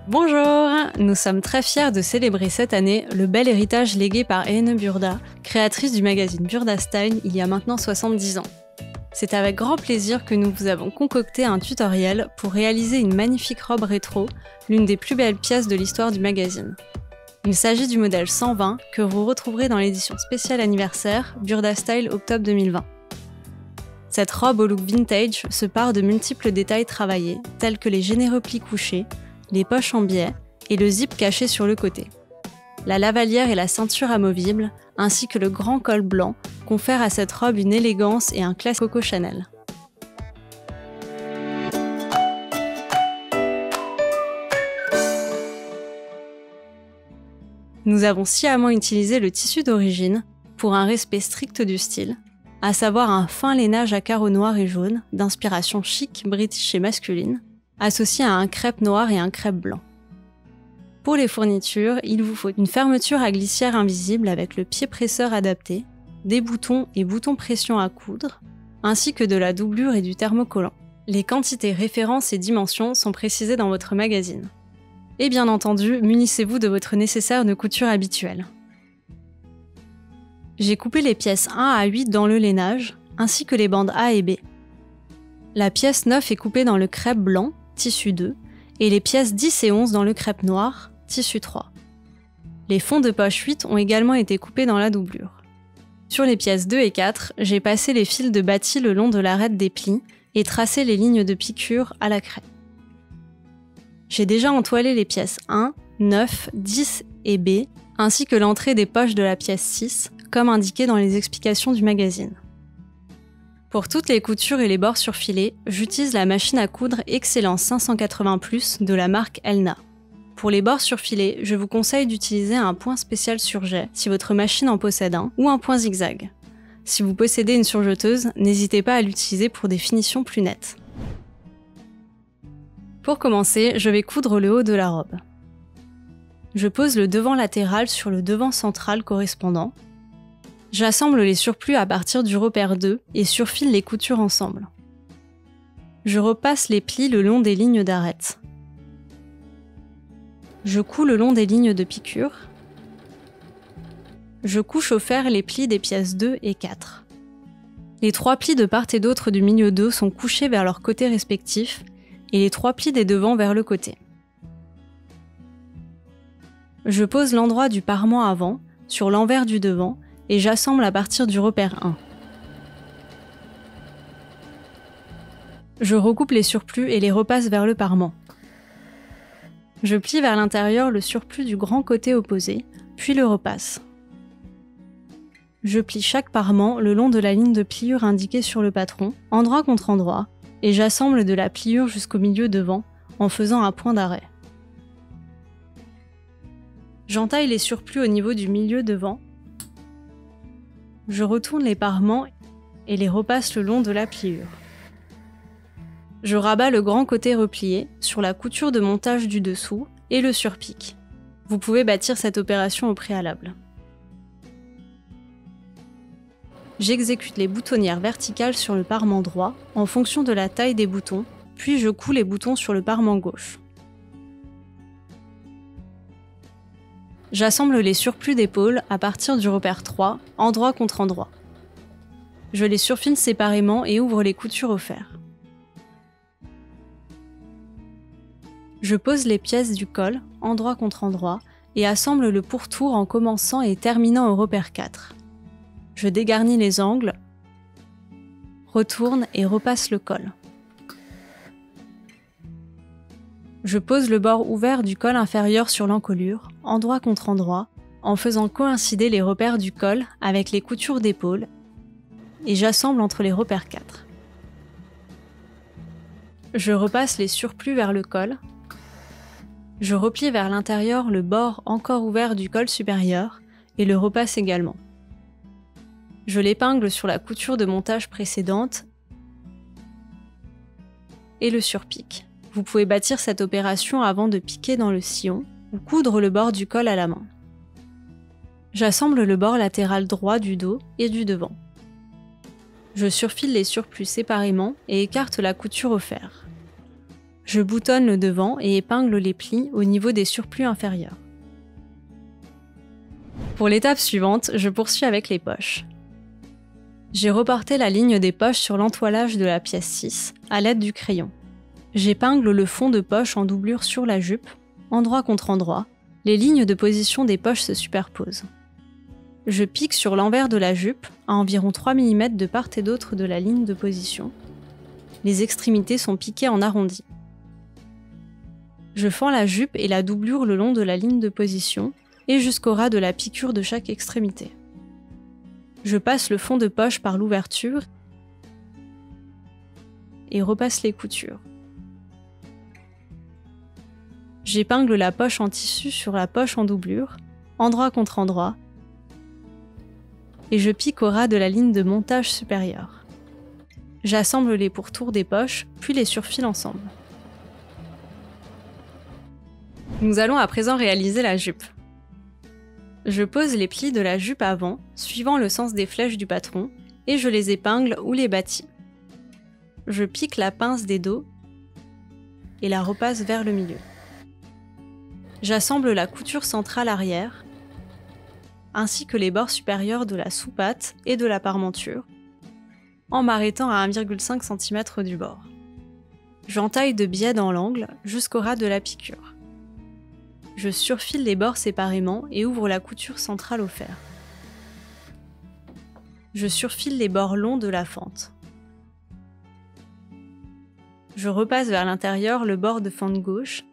Bonjour! Nous sommes très fiers de célébrer cette année le bel héritage légué par Ene Burda, créatrice du magazine Burda Style il y a maintenant 70 ans. C'est avec grand plaisir que nous vous avons concocté un tutoriel pour réaliser une magnifique robe rétro, l'une des plus belles pièces de l'histoire du magazine. Il s'agit du modèle 120 que vous retrouverez dans l'édition spéciale anniversaire Burda Style octobre 2020. Cette robe au look vintage se pare de multiples détails travaillés, tels que les généreux plis couchés, les poches en biais et le zip caché sur le côté. La lavalière et la ceinture amovible, ainsi que le grand col blanc, confèrent à cette robe une élégance et un classe Coco Chanel. Nous avons sciemment utilisé le tissu d'origine pour un respect strict du style, à savoir un fin lainage à carreaux noirs et jaunes, d'inspiration chic, british et masculine, associé à un crêpe noir et un crêpe blanc. Pour les fournitures, il vous faut une fermeture à glissière invisible avec le pied presseur adapté, des boutons et boutons pression à coudre, ainsi que de la doublure et du thermocollant. Les quantités, références et dimensions sont précisées dans votre magazine. Et bien entendu, munissez-vous de votre nécessaire de couture habituelle. J'ai coupé les pièces 1 à 8 dans le lainage, ainsi que les bandes A et B. La pièce 9 est coupée dans le crêpe blanc, tissu 2, et les pièces 10 et 11 dans le crêpe noir, tissu 3. Les fonds de poche 8 ont également été coupés dans la doublure. Sur les pièces 2 et 4, j'ai passé les fils de bâti le long de l'arête des plis et tracé les lignes de piqûre à la craie. J'ai déjà entoilé les pièces 1, 9, 10 et B, ainsi que l'entrée des poches de la pièce 6, comme indiqué dans les explications du magazine. Pour toutes les coutures et les bords surfilés, j'utilise la machine à coudre Excellence 580+ de la marque Elna. Pour les bords surfilés, je vous conseille d'utiliser un point spécial surjet si votre machine en possède un, ou un point zigzag. Si vous possédez une surjeteuse, n'hésitez pas à l'utiliser pour des finitions plus nettes. Pour commencer, je vais coudre le haut de la robe. Je pose le devant latéral sur le devant central correspondant. J'assemble les surplus à partir du repère 2 et surfile les coutures ensemble. Je repasse les plis le long des lignes d'arête. Je couds le long des lignes de piqûre. Je couche au fer les plis des pièces 2 et 4. Les 3 plis de part et d'autre du milieu 2 sont couchés vers leurs côtés respectifs et les 3 plis des devants vers le côté. Je pose l'endroit du parement avant sur l'envers du devant et j'assemble à partir du repère 1. Je recoupe les surplus et les repasse vers le parement. Je plie vers l'intérieur le surplus du grand côté opposé, puis le repasse. Je plie chaque parement le long de la ligne de pliure indiquée sur le patron, endroit contre endroit, et j'assemble de la pliure jusqu'au milieu devant, en faisant un point d'arrêt. J'entaille les surplus au niveau du milieu devant. Je retourne les parements et les repasse le long de la pliure. Je rabats le grand côté replié sur la couture de montage du dessous et le surpique. Vous pouvez bâtir cette opération au préalable. J'exécute les boutonnières verticales sur le parement droit en fonction de la taille des boutons, puis je couds les boutons sur le parement gauche. J'assemble les surplus d'épaules à partir du repère 3, endroit contre endroit. Je les surfile séparément et ouvre les coutures au fer. Je pose les pièces du col, endroit contre endroit, et assemble le pourtour en commençant et terminant au repère 4. Je dégarnis les angles, retourne et repasse le col. Je pose le bord ouvert du col inférieur sur l'encolure, endroit contre endroit, en faisant coïncider les repères du col avec les coutures d'épaule, et j'assemble entre les repères 4. Je repasse les surplus vers le col. Je replie vers l'intérieur le bord encore ouvert du col supérieur et le repasse également. Je l'épingle sur la couture de montage précédente et le surpique. Vous pouvez bâtir cette opération avant de piquer dans le sillon ou coudre le bord du col à la main. J'assemble le bord latéral droit du dos et du devant. Je surfile les surplus séparément et écarte la couture au fer. Je boutonne le devant et épingle les plis au niveau des surplus inférieurs. Pour l'étape suivante, je poursuis avec les poches. J'ai reporté la ligne des poches sur l'entoilage de la pièce 6 à l'aide du crayon. J'épingle le fond de poche en doublure sur la jupe, endroit contre endroit. Les lignes de position des poches se superposent. Je pique sur l'envers de la jupe, à environ 3 mm de part et d'autre de la ligne de position. Les extrémités sont piquées en arrondi. Je fends la jupe et la doublure le long de la ligne de position et jusqu'au ras de la piqûre de chaque extrémité. Je passe le fond de poche par l'ouverture et repasse les coutures. J'épingle la poche en tissu sur la poche en doublure, endroit contre endroit, et je pique au ras de la ligne de montage supérieure. J'assemble les pourtours des poches, puis les surfile ensemble. Nous allons à présent réaliser la jupe. Je pose les plis de la jupe avant, suivant le sens des flèches du patron, et je les épingle ou les bâtis. Je pique la pince des dos et la repasse vers le milieu. J'assemble la couture centrale arrière, ainsi que les bords supérieurs de la sous-patte et de la parmenture, en m'arrêtant à 1,5 cm du bord. J'entaille de biais dans l'angle jusqu'au ras de la piqûre. Je surfile les bords séparément et ouvre la couture centrale au fer. Je surfile les bords longs de la fente. Je repasse vers l'intérieur le bord de fente gauche,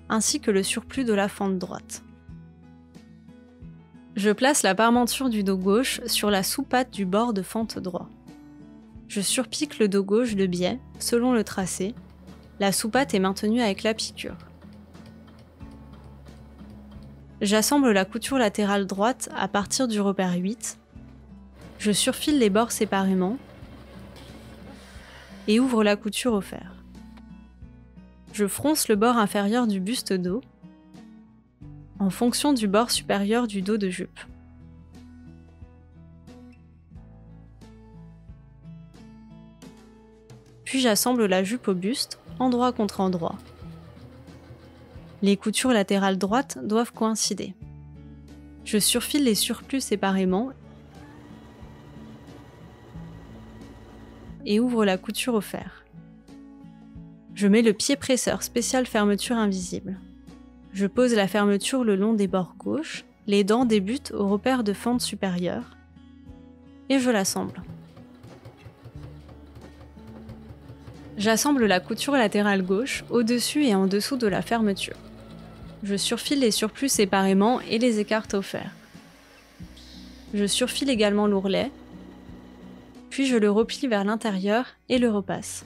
ainsi que le surplus de la fente droite. Je place la parmenture du dos gauche sur la sous-patte du bord de fente droit. Je surpique le dos gauche de biais, selon le tracé. La sous-patte est maintenue avec la piqûre. J'assemble la couture latérale droite à partir du repère 8. Je surfile les bords séparément et ouvre la couture au fer. Je fronce le bord inférieur du buste dos en fonction du bord supérieur du dos de jupe. Puis j'assemble la jupe au buste, endroit contre endroit. Les coutures latérales droites doivent coïncider. Je surfile les surplus séparément et ouvre la couture au fer. Je mets le pied presseur spécial fermeture invisible. Je pose la fermeture le long des bords gauche, les dents débutent au repère de fente supérieure et je l'assemble. J'assemble la couture latérale gauche au-dessus et en dessous de la fermeture. Je surfile les surplus séparément et les écarte au fer. Je surfile également l'ourlet, puis je le replie vers l'intérieur et le repasse.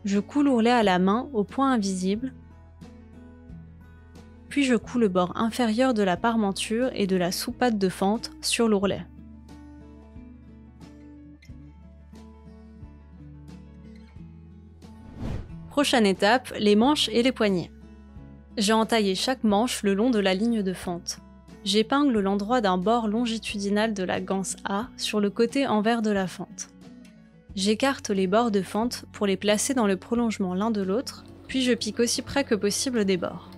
Je couds l'ourlet à la main au point invisible, puis je couds le bord inférieur de la parmenture et de la sous-patte de fente sur l'ourlet. Prochaine étape, les manches et les poignets. J'ai entaillé chaque manche le long de la ligne de fente. J'épingle l'endroit d'un bord longitudinal de la ganse A sur le côté envers de la fente. J'écarte les bords de fente pour les placer dans le prolongement l'un de l'autre, puis je pique aussi près que possible des bords.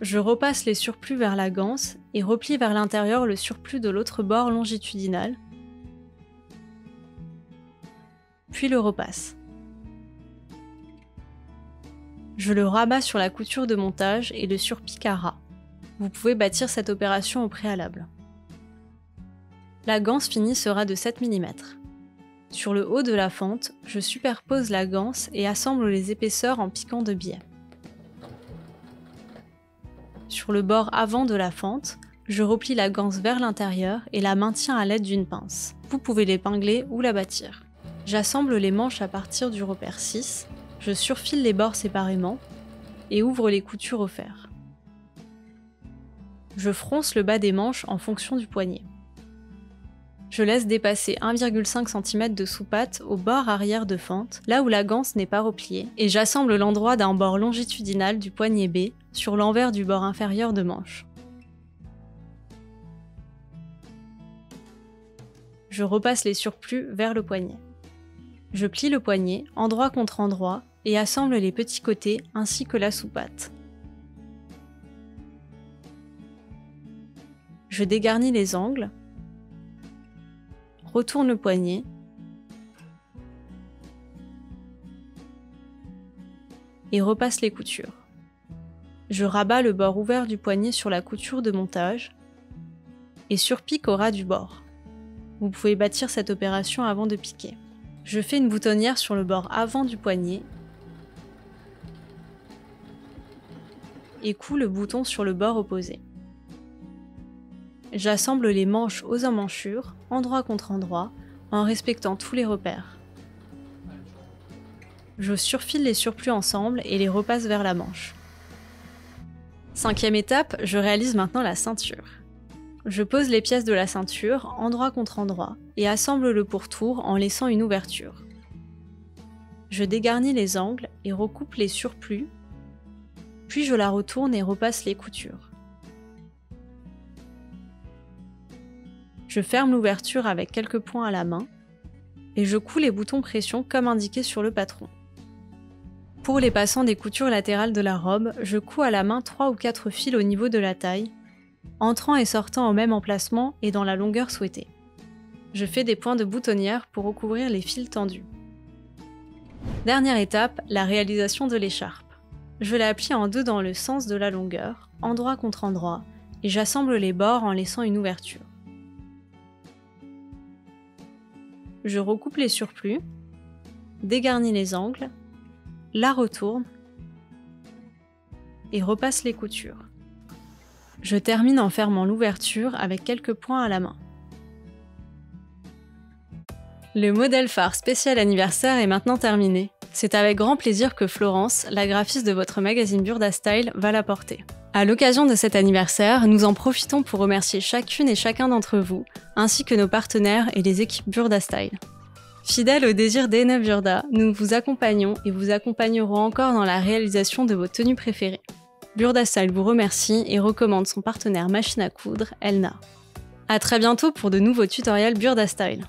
Je repasse les surplus vers la ganse et replie vers l'intérieur le surplus de l'autre bord longitudinal, puis le repasse. Je le rabats sur la couture de montage et le surpique à ras. Vous pouvez bâtir cette opération au préalable. La ganse finie sera de 7 mm. Sur le haut de la fente, je superpose la ganse et assemble les épaisseurs en piquant de biais. Sur le bord avant de la fente, je replie la ganse vers l'intérieur et la maintiens à l'aide d'une pince. Vous pouvez l'épingler ou la bâtir. J'assemble les manches à partir du repère 6. Je surfile les bords séparément et ouvre les coutures au fer. Je fronce le bas des manches en fonction du poignet. Je laisse dépasser 1,5 cm de sous-patte au bord arrière de fente, là où la ganse n'est pas repliée, et j'assemble l'endroit d'un bord longitudinal du poignet B sur l'envers du bord inférieur de manche. Je repasse les surplus vers le poignet. Je plie le poignet, endroit contre endroit, et assemble les petits côtés ainsi que la sous-patte. Je dégarnis les angles, retourne le poignet, et repasse les coutures. Je rabats le bord ouvert du poignet sur la couture de montage et surpique au ras du bord. Vous pouvez bâtir cette opération avant de piquer. Je fais une boutonnière sur le bord avant du poignet et couds le bouton sur le bord opposé. J'assemble les manches aux emmanchures, endroit contre endroit, en respectant tous les repères. Je surfile les surplus ensemble et les repasse vers la manche. 5e étape, je réalise maintenant la ceinture. Je pose les pièces de la ceinture, endroit contre endroit, et assemble le pourtour en laissant une ouverture. Je dégarnis les angles et recoupe les surplus, puis je la retourne et repasse les coutures. Je ferme l'ouverture avec quelques points à la main, et je couds les boutons pression comme indiqué sur le patron. Pour les passants des coutures latérales de la robe, je couds à la main 3 ou 4 fils au niveau de la taille, entrant et sortant au même emplacement et dans la longueur souhaitée. Je fais des points de boutonnière pour recouvrir les fils tendus. Dernière étape, la réalisation de l'écharpe. Je la plie en deux dans le sens de la longueur, endroit contre endroit, et j'assemble les bords en laissant une ouverture. Je recoupe les surplus, dégarnis les angles, la retourne et repasse les coutures. Je termine en fermant l'ouverture avec quelques points à la main. Le modèle phare spécial anniversaire est maintenant terminé. C'est avec grand plaisir que Florence, la graphiste de votre magazine Burda Style, va la porter. À l'occasion de cet anniversaire, nous en profitons pour remercier chacune et chacun d'entre vous, ainsi que nos partenaires et les équipes Burda Style. Fidèles au désir d'Ena Burda, nous vous accompagnons et vous accompagnerons encore dans la réalisation de vos tenues préférées. Burda Style vous remercie et recommande son partenaire machine à coudre, Elna. À très bientôt pour de nouveaux tutoriels Burda Style.